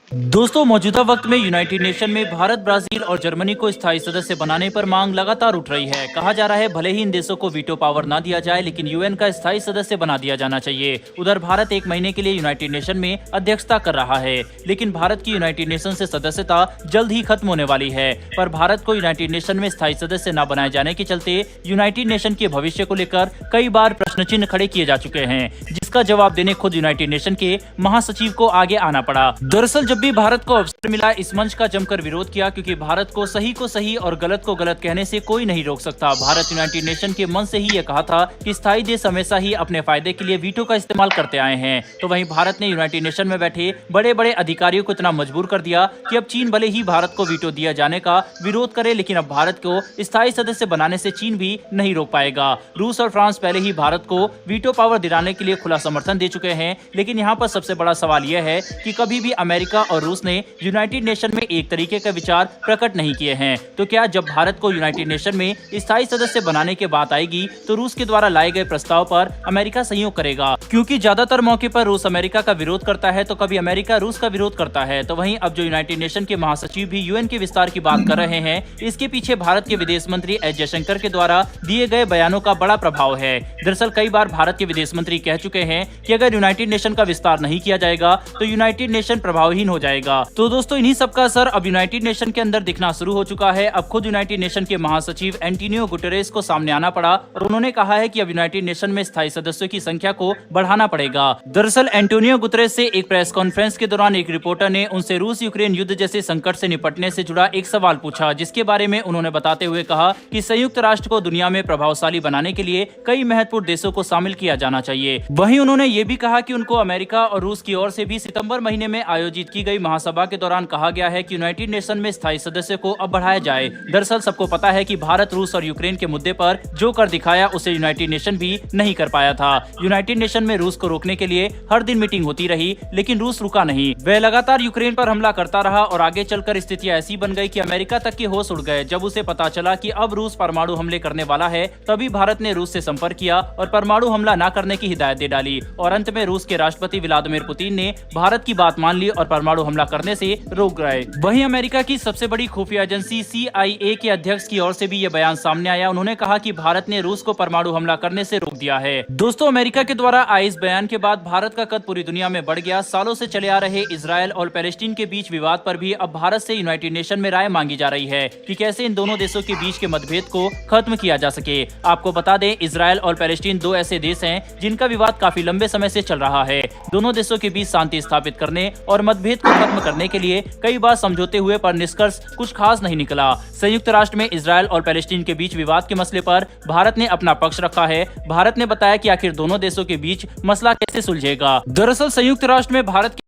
दोस्तों, मौजूदा वक्त में यूनाइटेड नेशन में भारत, ब्राजील और जर्मनी को स्थायी सदस्य बनाने पर मांग लगातार उठ रही है। कहा जा रहा है भले ही इन देशों को वीटो पावर ना दिया जाए, लेकिन यूएन का स्थायी सदस्य बना दिया जाना चाहिए। उधर भारत 1 महीने के लिए यूनाइटेड नेशन में अध्यक्षता कर रहा है, लेकिन भारत की यूनाइटेड नेशन से सदस्यता जल्द ही खत्म होने वाली है। पर भारत को यूनाइटेड नेशन में स्थायी सदस्य न बनाए जाने के चलते यूनाइटेड नेशन के भविष्य को लेकर कई बार प्रश्न चिन्ह खड़े किए जा चुके हैं, जिसका जवाब देने खुद यूनाइटेड नेशन के महासचिव को आगे आना पड़ा। दरअसल जब भी भारत को अवसर मिला, इस मंच का जमकर विरोध किया, क्योंकि भारत को सही और गलत को गलत कहने से कोई नहीं रोक सकता। भारत यूनाइटेड नेशन के मंच से ही ये कहा था कि स्थायी देश हमेशा ही अपने फायदे के लिए वीटो का इस्तेमाल करते आए हैं। तो वहीं भारत ने यूनाइटेड नेशन में बैठे बड़े बड़े अधिकारियों को इतना मजबूर कर दिया कि अब चीन भले ही भारत को वीटो दिया जाने का विरोध करे, लेकिन अब भारत को स्थायी सदस्य बनाने से चीन भी नहीं रोक पाएगा। रूस और फ्रांस पहले ही भारत को वीटो पावर दिलाने के लिए खुला समर्थन दे चुके हैं, लेकिन यहाँ पर सबसे बड़ा सवाल यह है कि कभी भी अमेरिका और रूस ने यूनाइटेड नेशन में एक तरीके का विचार प्रकट नहीं किए हैं। तो क्या जब भारत को यूनाइटेड नेशन में स्थायी सदस्य बनाने की बात आएगी तो रूस के द्वारा लाए गए प्रस्ताव पर अमेरिका सहयोग करेगा? क्योंकि ज्यादातर मौके पर रूस अमेरिका का विरोध करता है, तो कभी अमेरिका रूस का विरोध करता है। तो वहीं अब जो यूनाइटेड नेशन के महासचिव भी यूएन के विस्तार की बात कर रहे हैं, इसके पीछे भारत के विदेश मंत्री एस जयशंकर के द्वारा दिए गए बयानों का बड़ा प्रभाव है। दरअसल कई बार भारत के विदेश मंत्री कह चुके हैं कि अगर यूनाइटेड नेशन का विस्तार नहीं किया जाएगा तो यूनाइटेड नेशन प्रभावहीन हो जाएगा। तो दोस्तों, इन्हीं सबका असर अब यूनाइटेड नेशन के अंदर दिखना शुरू हो चुका है। अब खुद यूनाइटेड नेशन के महासचिव एंटोनियो गुटेरेस को सामने आना पड़ा और उन्होंने कहा है कि अब यूनाइटेड नेशन में स्थायी सदस्यों की संख्या को बढ़ाना पड़ेगा। दरअसल एंटोनियो गुटेरेस से एक प्रेस कॉन्फ्रेंस के दौरान एक रिपोर्टर ने उनसे रूस यूक्रेन युद्ध जैसे संकट से निपटने से जुड़ा एक सवाल पूछा, जिसके बारे में उन्होंने बताते हुए कहा कि संयुक्त राष्ट्र को दुनिया में प्रभावशाली बनाने के लिए कई महत्वपूर्ण देशों को शामिल किया जाना चाहिए। वहीं उन्होंने ये भी कहा कि उनको अमेरिका और रूस की ओर से भी सितंबर महीने में आयोजित की गई महासभा के दौरान कहा गया है कि यूनाइटेड नेशन में स्थायी सदस्य को अब बढ़ाया जाए। दरअसल सबको पता है कि भारत, रूस और यूक्रेन के मुद्दे पर जो कर दिखाया उसे यूनाइटेड नेशन भी नहीं कर पाया था। यूनाइटेड नेशन में रूस को रोकने के लिए हर दिन मीटिंग होती रही, लेकिन रूस रुका नहीं। वह लगातार यूक्रेन पर हमला करता रहा और आगे चलकर स्थितियां ऐसी बन गई कि अमेरिका तक के होश उड़ गए। जब उसे पता चला कि अब रूस परमाणु हमले करने वाला है, तभी भारत ने रूस से संपर्क किया और परमाणु हमला न करने की हिदायत दे डाली। और अंत में रूस के राष्ट्रपति व्लादिमीर पुतिन ने भारत की बात मान ली और परमाणु हमला करने से रोक गए। वहीं अमेरिका की सबसे बड़ी खुफिया एजेंसी CIA के अध्यक्ष की ओर से भी ये बयान सामने आया। उन्होंने कहा कि भारत ने रूस को परमाणु हमला करने से रोक दिया है। दोस्तों, अमेरिका के द्वारा आए इस बयान के बाद भारत का कद पूरी दुनिया में बढ़ गया। सालों से चले आ रहे इजरायल और पैलेस्टीन के बीच विवाद पर भी अब भारत से यूनाइटेड नेशन में राय मांगी जा रही है कि कैसे इन दोनों देशों के बीच के मतभेद को खत्म किया जा सके। आपको बता दें, इजरायल और पैलेस्टीन दो ऐसे देश हैं जिनका विवाद काफी लंबे समय से चल रहा है। दोनों देशों के बीच शांति स्थापित करने और मतभेद को खत्म करने के लिए कई बार समझौते हुए, पर निष्कर्ष कुछ खास नहीं निकला। संयुक्त राष्ट्र में इजरायल और पैलेस्टीन के बीच विवाद के मसले पर भारत ने अपना पक्ष रखा है। भारत ने बताया कि आखिर दोनों देशों के बीच मसला कैसे सुलझेगा। दरअसल संयुक्त राष्ट्र में भारत